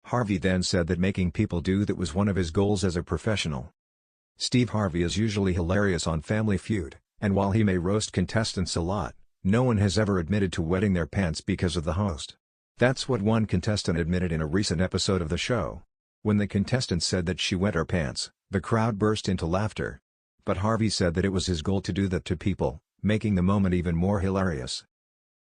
Harvey then said that making people do that was one of his goals as a professional. Steve Harvey is usually hilarious on Family Feud, and while he may roast contestants a lot, no one has ever admitted to wetting their pants because of the host. That's what one contestant admitted in a recent episode of the show. When the contestant said that she wet her pants, the crowd burst into laughter. But Harvey said that it was his goal to do that to people, making the moment even more hilarious.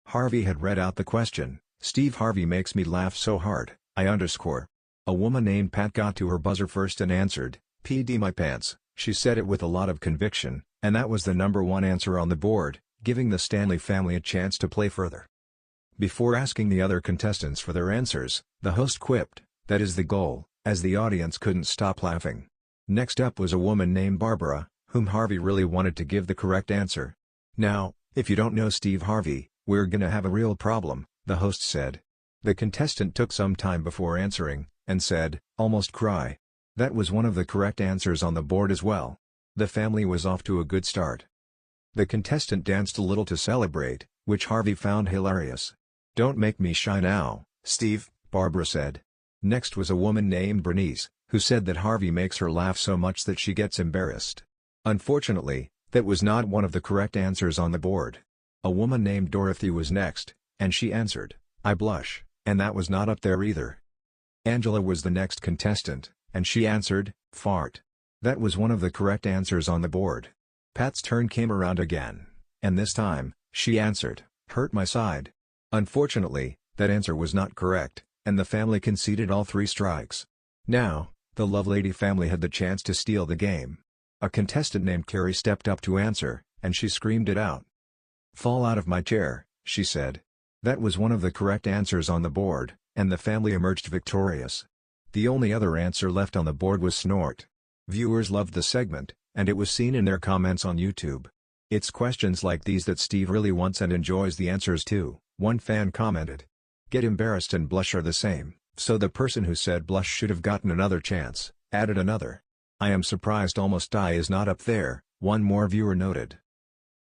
Harvey had read out the question, "Steve Harvey makes me laugh so hard, A woman named Pat got to her buzzer first and answered, "PD my pants." She said it with a lot of conviction, and that was the number one answer on the board, giving the Stanley family a chance to play further. Before asking the other contestants for their answers, the host quipped, "That is the goal," as the audience couldn't stop laughing. Next up was a woman named Barbara, whom Harvey really wanted to give the correct answer. "Now, if you don't know Steve Harvey, we're gonna have a real problem," the host said. The contestant took some time before answering, and said, "Almost cry." That was one of the correct answers on the board as well. The family was off to a good start. The contestant danced a little to celebrate, which Harvey found hilarious. "Don't make me shy now, Steve," Barbara said. Next was a woman named Bernice, who said that Harvey makes her laugh so much that she gets embarrassed. Unfortunately, that was not one of the correct answers on the board. A woman named Dorothy was next, and she answered, "I blush," and that was not up there either. Angela was the next contestant, and she answered, "Fart." That was one of the correct answers on the board. Pat's turn came around again, and this time, she answered, "Hurt my side." Unfortunately, that answer was not correct, and the family conceded all 3 strikes. Now, the Lovelady family had the chance to steal the game. A contestant named Carrie stepped up to answer, and she screamed it out. "Fall out of my chair," she said. That was one of the correct answers on the board, and the family emerged victorious. The only other answer left on the board was snort. Viewers loved the segment, and it was seen in their comments on YouTube. "It's questions like these that Steve really wants and enjoys the answers to," one fan commented. "Get embarrassed and blush are the same, so the person who said blush should have gotten another chance," added another. "I am surprised Almost Die is not up there," one more viewer noted.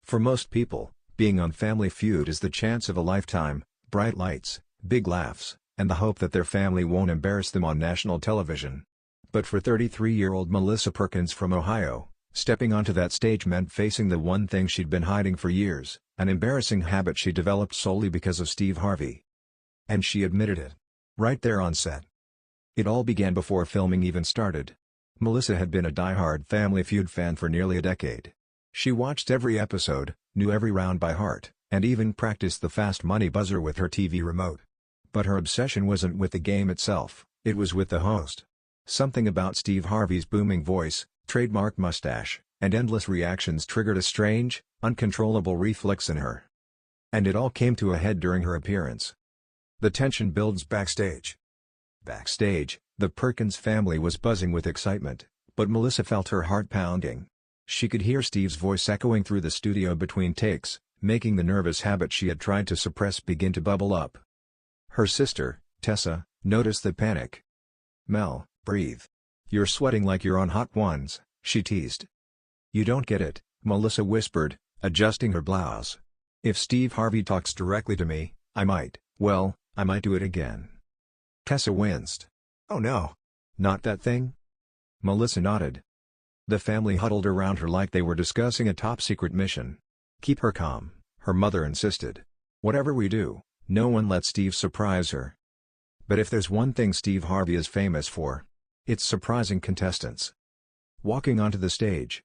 For most people, being on Family Feud is the chance of a lifetime, bright lights, big laughs, and the hope that their family won't embarrass them on national television. But for 33-year-old Melissa Perkins from Ohio, stepping onto that stage meant facing the one thing she'd been hiding for years, an embarrassing habit she developed solely because of Steve Harvey. And she admitted it. Right there on set. It all began before filming even started. Melissa had been a die-hard Family Feud fan for nearly a decade. She watched every episode, knew every round by heart, and even practiced the fast money buzzer with her TV remote. But her obsession wasn't with the game itself, it was with the host. Something about Steve Harvey's booming voice, trademark mustache, and endless reactions triggered a strange, uncontrollable reflex in her. And it all came to a head during her appearance. The tension builds backstage. Backstage, the Perkins family was buzzing with excitement, but Melissa felt her heart pounding. She could hear Steve's voice echoing through the studio between takes, making the nervous habit she had tried to suppress begin to bubble up. Her sister, Tessa, noticed the panic. "Mel, breathe. You're sweating like you're on hot ones," she teased. "You don't get it," Melissa whispered, adjusting her blouse. "If Steve Harvey talks directly to me, I might do it again." Tessa winced. "Oh no. Not that thing?" Melissa nodded. The family huddled around her like they were discussing a top-secret mission. "Keep her calm," her mother insisted. "Whatever we do, no one let Steve surprise her." But if there's one thing Steve Harvey is famous for, it's surprising contestants. Walking onto the stage.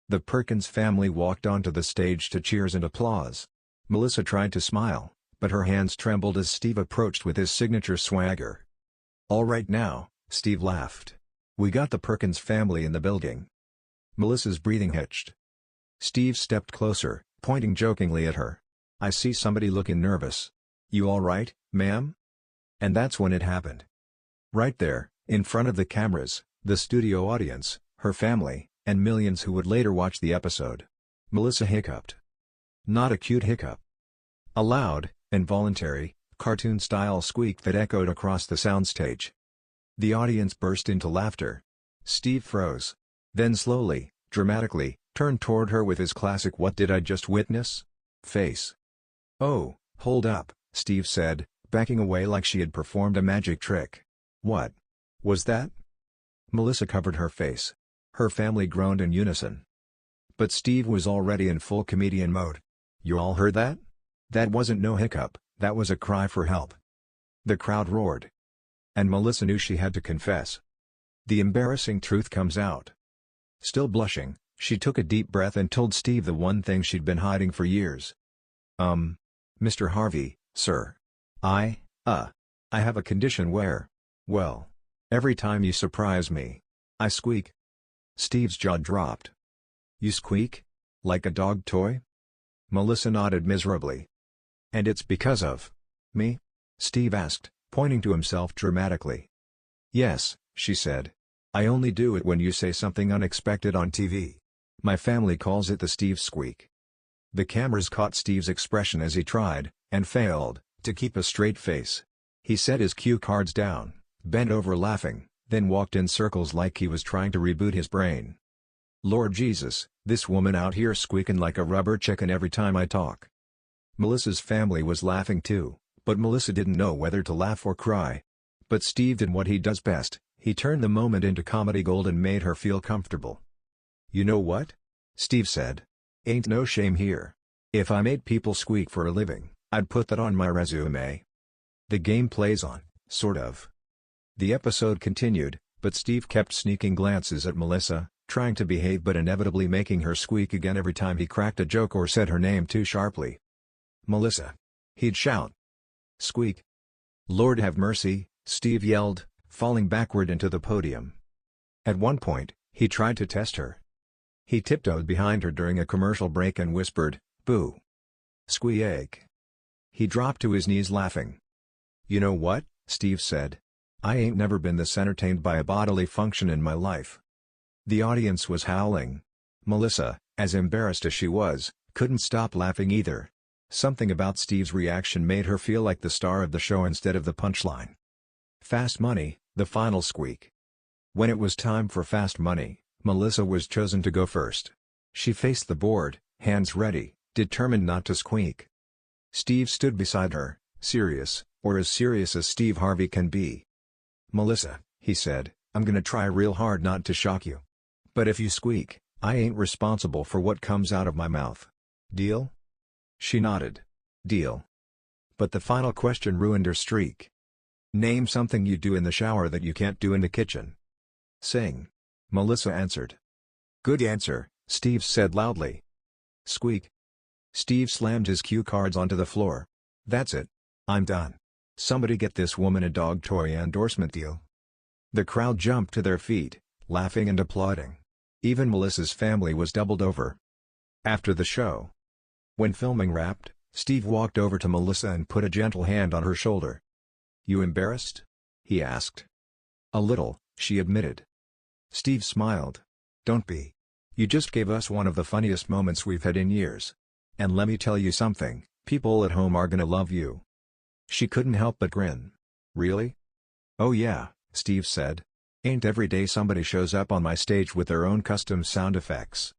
The Perkins family walked onto the stage to cheers and applause. Melissa tried to smile, but her hands trembled as Steve approached with his signature swagger. "All right now," Steve laughed. "We got the Perkins family in the building." Melissa's breathing hitched. Steve stepped closer, pointing jokingly at her. "I see somebody looking nervous. You all right, ma'am?" And that's when it happened. Right there, in front of the cameras, the studio audience, her family, and millions who would later watch the episode. Melissa hiccuped. Not a cute hiccup. A loud, involuntary, cartoon-style squeak that echoed across the soundstage. The audience burst into laughter. Steve froze. Then slowly, dramatically, turned toward her with his classic "What did I just witness?" face. "Oh, hold up," Steve said, backing away like she had performed a magic trick. What was that? Melissa covered her face. Her family groaned in unison. But Steve was already in full comedian mode. You all heard that? That wasn't no hiccup, that was a cry for help. The crowd roared. And Melissa knew she had to confess. The embarrassing truth comes out. Still blushing, she took a deep breath and told Steve the one thing she'd been hiding for years. Mr. Harvey, sir. I have a condition where, well, every time you surprise me, I squeak. Steve's jaw dropped. You squeak? Like a dog toy? Melissa nodded miserably. And it's because of me? Steve asked, pointing to himself dramatically. Yes, she said. I only do it when you say something unexpected on TV. My family calls it the Steve squeak. The cameras caught Steve's expression as he tried, and failed, to keep a straight face. He set his cue cards down, bent over laughing, then walked in circles like he was trying to reboot his brain. Lord Jesus, this woman out here squeaking like a rubber chicken every time I talk. Melissa's family was laughing too, but Melissa didn't know whether to laugh or cry. But Steve did what he does best, he turned the moment into comedy gold and made her feel comfortable. You know what? Steve said. Ain't no shame here. If I made people squeak for a living, I'd put that on my resume. The game plays on, sort of. The episode continued, but Steve kept sneaking glances at Melissa, trying to behave but inevitably making her squeak again every time he cracked a joke or said her name too sharply. Melissa! He'd shout. Squeak! Lord have mercy, Steve yelled, falling backward into the podium. At one point, he tried to test her. He tiptoed behind her during a commercial break and whispered, "Boo! Squeak!" He dropped to his knees laughing. You know what? Steve said. I ain't never been this entertained by a bodily function in my life. The audience was howling. Melissa, as embarrassed as she was, couldn't stop laughing either. Something about Steve's reaction made her feel like the star of the show instead of the punchline. Fast Money, the final squeak. When it was time for Fast Money, Melissa was chosen to go first. She faced the board, hands ready, determined not to squeak. Steve stood beside her, serious, or as serious as Steve Harvey can be. Melissa, he said, I'm gonna try real hard not to shock you. But if you squeak, I ain't responsible for what comes out of my mouth. Deal? She nodded. Deal. But the final question ruined her streak. Name something you do in the shower that you can't do in the kitchen. Sing. Melissa answered. Good answer, Steve said loudly. Squeak. Steve slammed his cue cards onto the floor. That's it. I'm done. Somebody get this woman a dog toy endorsement deal. The crowd jumped to their feet, laughing and applauding. Even Melissa's family was doubled over. After the show, when filming wrapped, Steve walked over to Melissa and put a gentle hand on her shoulder. You embarrassed? He asked. A little, she admitted. Steve smiled. Don't be. You just gave us one of the funniest moments we've had in years. And let me tell you something, people at home are gonna love you. She couldn't help but grin. Really? Oh yeah, Steve said. Ain't every day somebody shows up on my stage with their own custom sound effects.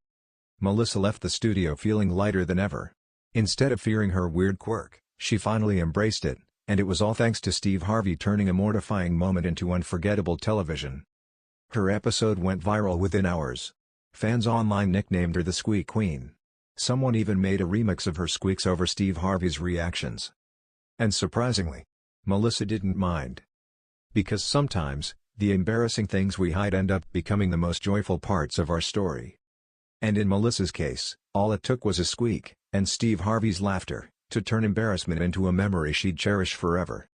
Melissa left the studio feeling lighter than ever. Instead of fearing her weird quirk, she finally embraced it, and it was all thanks to Steve Harvey turning a mortifying moment into unforgettable television. Her episode went viral within hours. Fans online nicknamed her the Squeak Queen. Someone even made a remix of her squeaks over Steve Harvey's reactions. And surprisingly, Melissa didn't mind. Because sometimes, the embarrassing things we hide end up becoming the most joyful parts of our story. And in Melissa's case, all it took was a squeak, and Steve Harvey's laughter, to turn embarrassment into a memory she'd cherish forever.